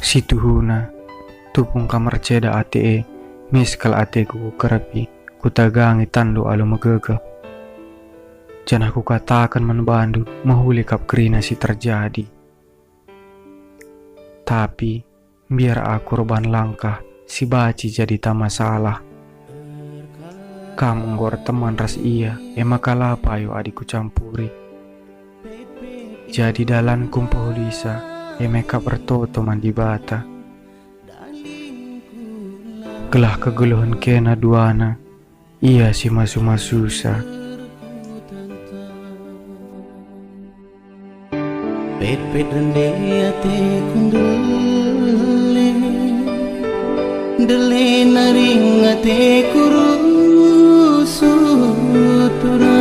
Situhuna, tupung kamar ceda ate miskal ateku kerapi, kutagangi tando alu megega. Jangan aku katakan menbandu mahuli kap kerina si terjadi. Tapi, biar aku roban langkah, si baci jadi tak masalah. Kamu ngor teman ras iya, kalapa ayo adikku campuri. Jadi dalan kumpuhulisa, kap bertoto mandi bata. Gelah kegeluhan kena duana, iya si masu-masusa. Pet-pet rende ate kundule dele naring ate kuru sutura